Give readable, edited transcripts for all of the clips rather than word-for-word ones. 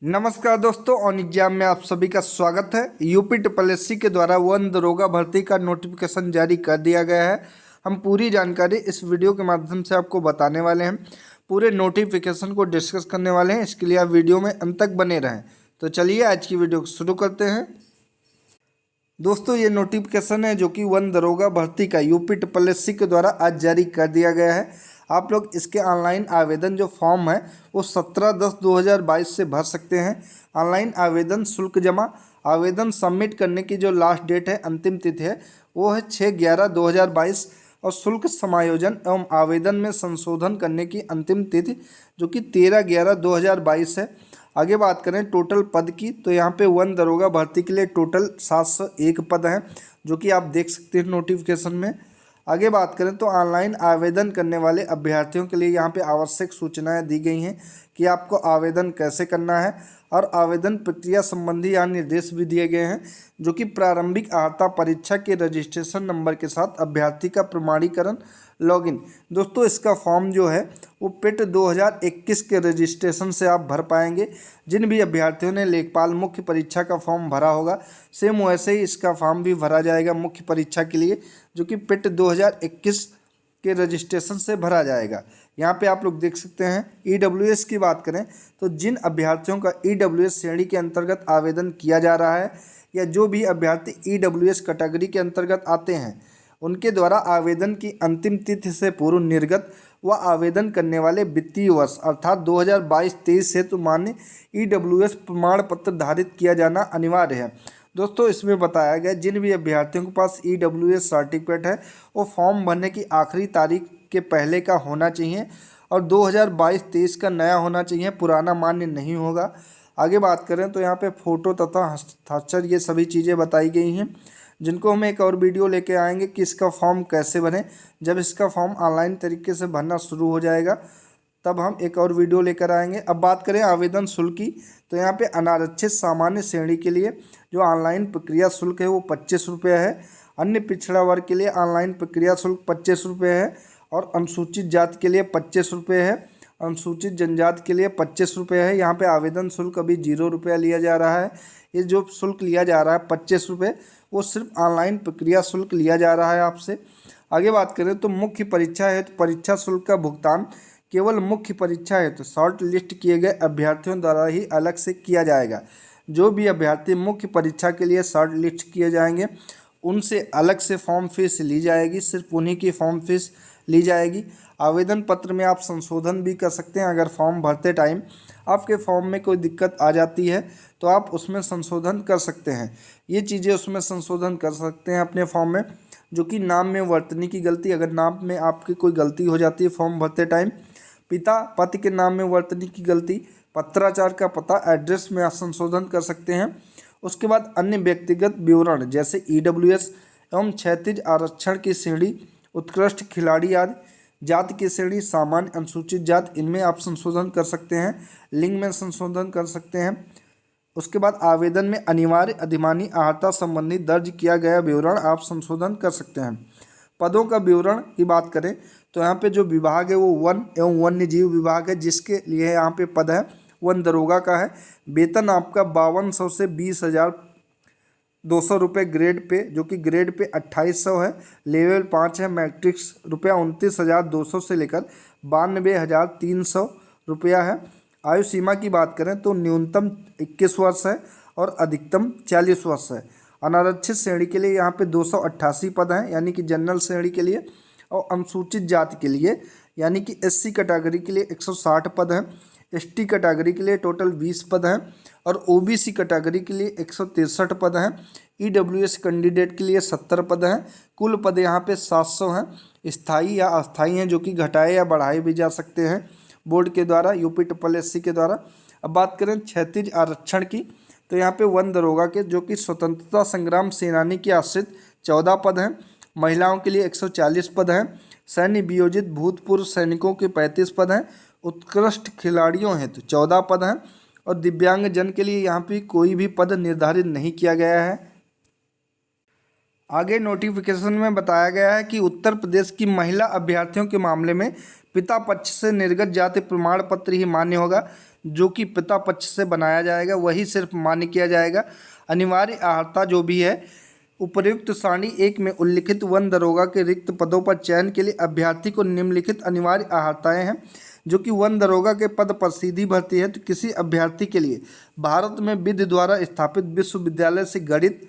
नमस्कार दोस्तों, on exam में आप सभी का स्वागत है। यूपी ट्रिपल एससी के द्वारा वन दरोगा भर्ती का नोटिफिकेशन जारी कर दिया गया है। हम पूरी जानकारी इस वीडियो के माध्यम से आपको बताने वाले हैं। पूरे नोटिफिकेशन को डिस्कस करने वाले हैं, इसके लिए आप वीडियो में अंत तक बने रहें। तो चलिए आज की वीडियो को शुरू करते हैं। दोस्तों, ये नोटिफिकेशन है जो कि वन दरोगा भर्ती का यूपी ट्रिपल एससी के द्वारा आज जारी कर दिया गया है। आप लोग इसके ऑनलाइन आवेदन जो फॉर्म है वो 17/10/2022 से भर सकते हैं। ऑनलाइन आवेदन शुल्क जमा, आवेदन सबमिट करने की जो लास्ट डेट है, अंतिम तिथि है, वो है 6/11/2022 और शुल्क समायोजन एवं आवेदन में संशोधन करने की अंतिम तिथि जो कि 13/11/2022 है। आगे बात करें टोटल पद की, तो यहाँ पे वन दरोगा भर्ती के लिए टोटल 701 पद हैं जो कि आप देख सकते हैं नोटिफिकेशन में। आगे बात करें तो ऑनलाइन आवेदन करने वाले अभ्यर्थियों के लिए यहाँ पे आवश्यक सूचनाएं दी गई हैं कि आपको आवेदन कैसे करना है और आवेदन प्रक्रिया संबंधी यहाँ निर्देश भी दिए गए हैं जो कि प्रारंभिक अर्हता परीक्षा के रजिस्ट्रेशन नंबर के साथ अभ्यर्थी का प्रमाणीकरण लॉगिन। दोस्तों, इसका फॉर्म जो है वो पेट 2021 के रजिस्ट्रेशन से आप भर पाएंगे। जिन भी अभ्यर्थियों ने लेखपाल मुख्य परीक्षा का फॉर्म भरा होगा, सेम वैसे ही इसका फॉर्म भी भरा जाएगा मुख्य परीक्षा के लिए, जो कि पेट 2021 के रजिस्ट्रेशन से भरा जाएगा। यहाँ पे आप लोग देख सकते हैं। ईडब्ल्यूएस की बात करें तो जिन अभ्यर्थियों का ईडब्ल्यूएस श्रेणी के अंतर्गत आवेदन किया जा रहा है या जो भी अभ्यर्थी ईडब्ल्यूएस कैटेगरी के अंतर्गत आते हैं, उनके द्वारा आवेदन की अंतिम तिथि से पूर्व निर्गत व आवेदन करने वाले वित्तीय वर्ष अर्थात 2022-23 हेतु मान्य ईडब्ल्यूएस प्रमाण पत्र धारित किया जाना अनिवार्य है। दोस्तों, इसमें बताया गया जिन भी अभ्यर्थियों के पास ईडब्ल्यूएस सर्टिफिकेट है वो फॉर्म भरने की आखिरी तारीख के पहले का होना चाहिए और 2022-23 का नया होना चाहिए, पुराना मान्य नहीं होगा। आगे बात करें तो यहाँ पे फ़ोटो तथा हस्ताक्षर ये सभी चीज़ें बताई गई हैं, जिनको हम एक और वीडियो लेके आएंगे कि इसका फॉर्म कैसे बने। जब इसका फॉर्म ऑनलाइन तरीके से भरना शुरू हो जाएगा तब हम एक और वीडियो लेकर आएंगे। अब बात करें आवेदन शुल्क की, तो यहाँ पे अनारक्षित सामान्य श्रेणी के लिए जो ऑनलाइन प्रक्रिया शुल्क है वो 25 रुपये है। अन्य पिछड़ा वर्ग के लिए ऑनलाइन प्रक्रिया शुल्क 25 रुपये है और अनुसूचित जाति के लिए 25 रुपये है, अनुसूचित जनजाति के लिए 25 रुपये है। यहाँ पे आवेदन शुल्क अभी 0 रुपया लिया जा रहा है। ये जो शुल्क लिया जा रहा है 25 रुपये, वो सिर्फ ऑनलाइन प्रक्रिया शुल्क लिया जा रहा है आपसे। आगे बात करें तो मुख्य परीक्षा है तो परीक्षा शुल्क का भुगतान केवल मुख्य परीक्षा है तो शॉर्ट लिस्ट किए गए अभ्यर्थियों द्वारा ही अलग से किया जाएगा। जो भी अभ्यर्थी मुख्य परीक्षा के लिए शॉर्ट लिस्ट किए जाएंगे उनसे अलग से फॉर्म फीस ली जाएगी, सिर्फ उन्हीं की फॉर्म फीस ली जाएगी। आवेदन पत्र में आप संशोधन भी कर सकते हैं। अगर फॉर्म भरते टाइम आपके फॉर्म में कोई दिक्कत आ जाती है तो आप उसमें संशोधन कर सकते हैं। ये चीज़ें उसमें संशोधन कर सकते हैं अपने फॉर्म में, जो कि नाम में वर्तनी की गलती, अगर नाम में आपकी कोई गलती हो जाती है फॉर्म भरते टाइम, पिता पति के नाम में वर्तनी की गलती, पत्राचार का पता, एड्रेस में आप संशोधन कर सकते हैं। उसके बाद अन्य व्यक्तिगत विवरण जैसे ईडब्ल्यूएस एवं क्षैतिज आरक्षण की श्रेणी, उत्कृष्ट खिलाड़ी आदि, जाति की श्रेणी, सामान्य, अनुसूचित जाति, इनमें आप संशोधन कर सकते हैं। लिंग में संशोधन कर सकते हैं। उसके बाद आवेदन में अनिवार्य अधिमानी आहर्ता संबंधी दर्ज किया गया विवरण आप संशोधन कर सकते हैं। पदों का विवरण की बात करें तो यहाँ पे जो विभाग है वो वन एवं वन्य जीव विभाग है, जिसके लिए यहाँ पे पद है वन दरोगा का है। वेतन आपका 5200 से 20,200 रुपये ग्रेड पे, जो कि ग्रेड पे 2800 है। लेवल 5 है। मैट्रिक्स रुपया 29,200 से लेकर 92,300 रुपया है। आयु सीमा की बात करें तो न्यूनतम 21 वर्ष है और अधिकतम 40 वर्ष है। अनारक्षित श्रेणी के लिए यहाँ पे 288 पद हैं, यानी कि जनरल श्रेणी के लिए, और अनुसूचित जाति के लिए यानी कि एससी कैटेगरी के लिए 160 पद हैं। एसटी कैटेगरी के लिए टोटल 20 पद हैं और ओबीसी कैटेगरी के लिए 163 पद हैं। ईडब्ल्यूएस कैंडिडेट के लिए 70 पद हैं। कुल पद यहाँ पे 700 हैं। स्थायी या अस्थायी हैं, जो कि घटाए या बढ़ाए भी जा सकते हैं बोर्ड के द्वारा, यूपी ट्रिपल एससी के द्वारा। अब बात करें क्षैतिज आरक्षण की, तो यहाँ पे वन दरोगा के जो कि स्वतंत्रता संग्राम सेनानी के आश्रित 14 पद हैं। महिलाओं के लिए 140 पद हैं। सैन्य वियोजित भूतपूर्व सैनिकों के 35 पद हैं। उत्कृष्ट खिलाड़ियों हेतु 14 पद हैं और दिव्यांग जन के लिए यहाँ पे कोई भी पद निर्धारित नहीं किया गया है। आगे नोटिफिकेशन में बताया गया है कि उत्तर प्रदेश की महिला अभ्यर्थियों के मामले में पिता पक्ष से निर्गत जाति प्रमाण पत्र ही मान्य होगा। जो कि पिता पक्ष से बनाया जाएगा वही सिर्फ मान्य किया जाएगा। अनिवार्य अर्हता जो भी है, उपर्युक्त सारणी 1 में उल्लिखित वन दरोगा के रिक्त पदों पर चयन के लिए अभ्यर्थी को निम्नलिखित अनिवार्य अर्हताएं हैं। जो कि वन दरोगा के पद पर सीधी भर्ती है तो किसी अभ्यर्थी के लिए भारत में विधि द्वारा स्थापित विश्वविद्यालय से गणित,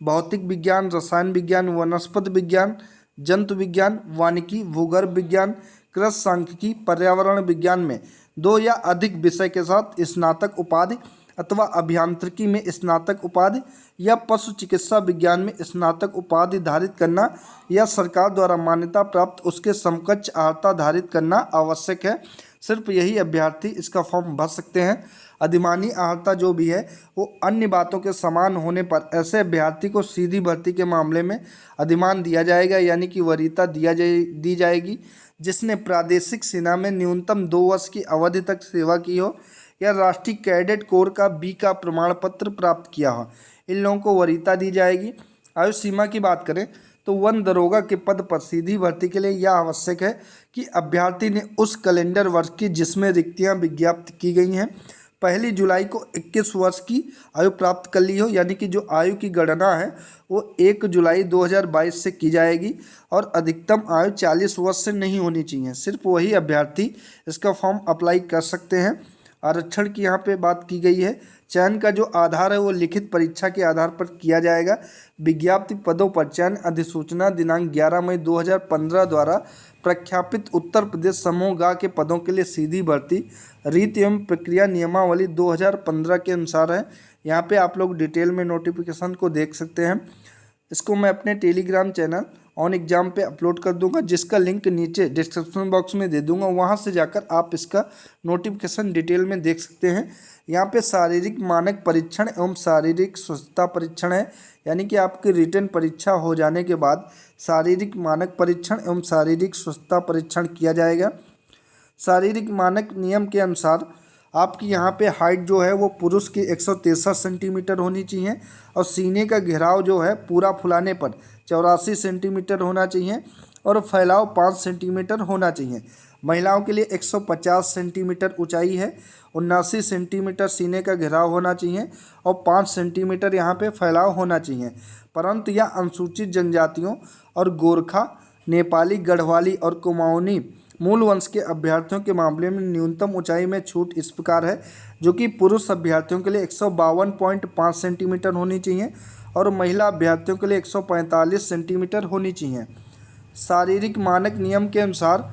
भौतिक विज्ञान, रसायन विज्ञान, वनस्पति विज्ञान, जंतु विज्ञान, वानिकी, भूगर्भ विज्ञान, कृषि सांख्यिकी, पर्यावरण विज्ञान में 2 या अधिक विषय के साथ स्नातक उपाधि अथवा अभियांत्रिकी में स्नातक उपाधि या पशु चिकित्सा विज्ञान में स्नातक उपाधि धारित करना या सरकार द्वारा मान्यता प्राप्त उसके समकक्ष अर्हता धारित करना आवश्यक है। सिर्फ यही अभ्यर्थी इसका फॉर्म भर सकते हैं। अधिमानी अर्हता जो भी है वो अन्य बातों के समान होने पर ऐसे अभ्यर्थी को सीधी भर्ती के मामले में अधिमान दिया जाएगा, यानी कि वरीयता दी जाएगी, जिसने प्रादेशिक सेना में न्यूनतम 2 वर्ष की अवधि तक सेवा की हो या राष्ट्रीय कैडेट कोर का बी का प्रमाण पत्र प्राप्त किया हो। इन लोगों को वरीयता दी जाएगी। आयु सीमा की बात करें तो वन दरोगा के पद पर सीधी भर्ती के लिए यह आवश्यक है कि अभ्यर्थी ने उस कैलेंडर वर्ष की जिसमें रिक्तियां विज्ञप्त की गई हैं 1 जुलाई को 21 वर्ष की आयु प्राप्त कर ली हो, यानी कि जो आयु की गणना है वो 1 जुलाई 2022 से की जाएगी और अधिकतम आयु 40 वर्ष से नहीं होनी चाहिए। सिर्फ वही अभ्यर्थी इसका फॉर्म अप्लाई कर सकते हैं। आरक्षण की यहाँ पे बात की गई है। चयन का जो आधार है वो लिखित परीक्षा के आधार पर किया जाएगा। विज्ञप्ति पदों पर चयन अधिसूचना दिनांक 11 मई 2015 द्वारा प्रख्यापित उत्तर प्रदेश समूह ग के पदों के लिए सीधी भर्ती रीति एवं प्रक्रिया नियमावली 2015 के अनुसार है। यहाँ पे आप लोग डिटेल में नोटिफिकेशन को देख सकते हैं। इसको मैं अपने टेलीग्राम चैनल ऑन एग्जाम पे अपलोड कर दूंगा, जिसका लिंक नीचे डिस्क्रिप्शन बॉक्स में दे दूंगा। वहां से जाकर आप इसका नोटिफिकेशन डिटेल में देख सकते हैं। यहाँ पे शारीरिक मानक परीक्षण एवं शारीरिक स्वस्थता परीक्षण है, यानी कि आपकी रिटन परीक्षा हो जाने के बाद शारीरिक मानक परीक्षण एवं शारीरिक स्वस्थता परीक्षण किया जाएगा। शारीरिक मानक नियम के अनुसार आपकी यहाँ पे हाइट जो है वो पुरुष की 163 सेंटीमीटर होनी चाहिए और सीने का घेराव जो है पूरा फुलाने पर 84 सेंटीमीटर होना चाहिए और फैलाव 5 सेंटीमीटर होना चाहिए। महिलाओं के लिए 150 सेंटीमीटर ऊंचाई है, 79 सेंटीमीटर सीने का घेराव होना चाहिए और 5 सेंटीमीटर यहाँ पे फैलाव होना चाहिए। परंतु यह अनुसूचित जनजातियों और गोरखा, नेपाली, गढ़वाली और कुमाऊनी मूल वंश के अभ्यर्थियों के मामले में न्यूनतम ऊंचाई में छूट इस प्रकार है, जो कि पुरुष अभ्यर्थियों के लिए 152.5 सेंटीमीटर होनी चाहिए और महिला अभ्यर्थियों के लिए 145 सेंटीमीटर होनी चाहिए। शारीरिक मानक नियम के अनुसार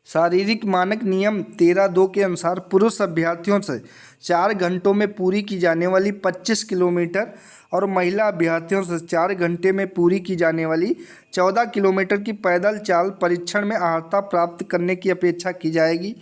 शारीरिक मानक नियम 13(2) के अनुसार पुरुष अभ्यर्थियों से 4 घंटों में पूरी की जाने वाली 25 किलोमीटर और महिला अभ्यर्थियों से 4 घंटे में पूरी की जाने वाली 14 किलोमीटर की पैदल चाल परीक्षण में अर्हता प्राप्त करने की अपेक्षा की जाएगी।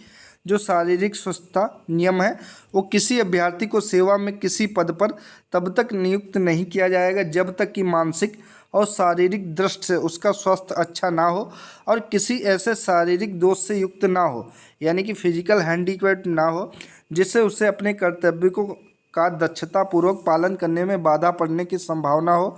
जो शारीरिक स्वस्थता नियम है वो किसी अभ्यर्थी को सेवा में किसी पद पर तब तक नियुक्त नहीं किया जाएगा जब तक कि मानसिक और शारीरिक दृष्टि से उसका स्वास्थ्य अच्छा ना हो और किसी ऐसे शारीरिक दोष से युक्त ना हो, यानी कि फिजिकल हैंडीकैप ना हो जिससे उसे अपने कर्तव्य को का दक्षतापूर्वक पालन करने में बाधा पड़ने की संभावना हो।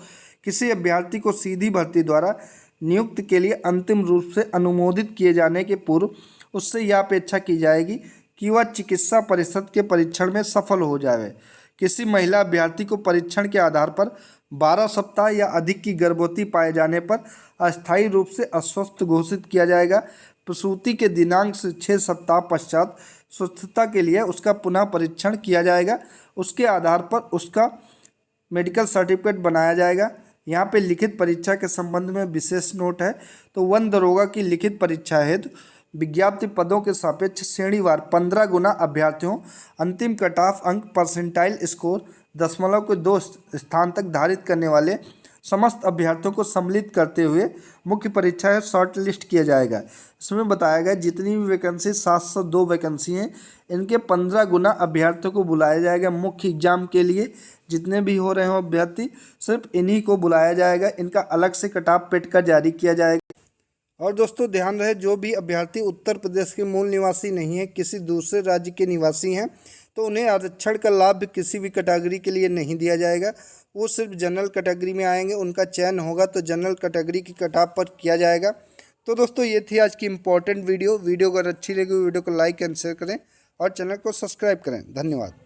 किसी अभ्यर्थी को सीधी भर्ती द्वारा नियुक्त के लिए अंतिम रूप से अनुमोदित किए जाने के पूर्व उससे यह अपेक्षा की जाएगी कि वह चिकित्सा परिषद के परीक्षण में सफल हो जाए। किसी महिला अभ्यर्थी को परीक्षण के आधार पर 12 सप्ताह या अधिक की गर्भवती पाए जाने पर अस्थायी रूप से अस्वस्थ घोषित किया जाएगा। प्रसूति के दिनांक से 6 सप्ताह पश्चात स्वस्थता के लिए उसका पुनः परीक्षण किया जाएगा। उसके आधार पर उसका मेडिकल सर्टिफिकेट बनाया जाएगा। यहाँ पे लिखित परीक्षा के संबंध में विशेष नोट है। तो वन दरोगा की लिखित परीक्षा हेतु विज्ञप्ति पदों के सापेक्ष श्रेणीवार 15 गुना अभ्यर्थियों अंतिम कट ऑफ अंक परसेंटाइल स्कोर 0.2 स्थान तक धारित करने वाले समस्त अभ्यर्थियों को सम्मिलित करते हुए मुख्य परीक्षा है शॉर्ट लिस्ट किया जाएगा। इसमें बताया गया जितनी भी वैकेंसी 702 वैकेंसी हैं इनके 15 गुना अभ्यर्थियों को बुलाया जाएगा मुख्य एग्जाम के लिए। जितने भी हो रहे हो अभ्यर्थी सिर्फ इन्हीं को बुलाया जाएगा, इनका अलग से कट ऑफ पेट का जारी किया जाएगा। और दोस्तों ध्यान रहे जो भी अभ्यर्थी उत्तर प्रदेश के मूल निवासी नहीं है, किसी दूसरे राज्य के निवासी हैं, तो उन्हें आरक्षण का लाभ किसी भी कैटेगरी के लिए नहीं दिया जाएगा। वो सिर्फ जनरल कैटेगरी में आएंगे, उनका चयन होगा तो जनरल कैटेगरी की कटाव पर किया जाएगा। तो दोस्तों ये थी आज की इम्पोर्टेंट वीडियो। अगर अच्छी लगी वीडियो को लाइक एंड शेयर करें और चैनल को सब्सक्राइब करें। धन्यवाद।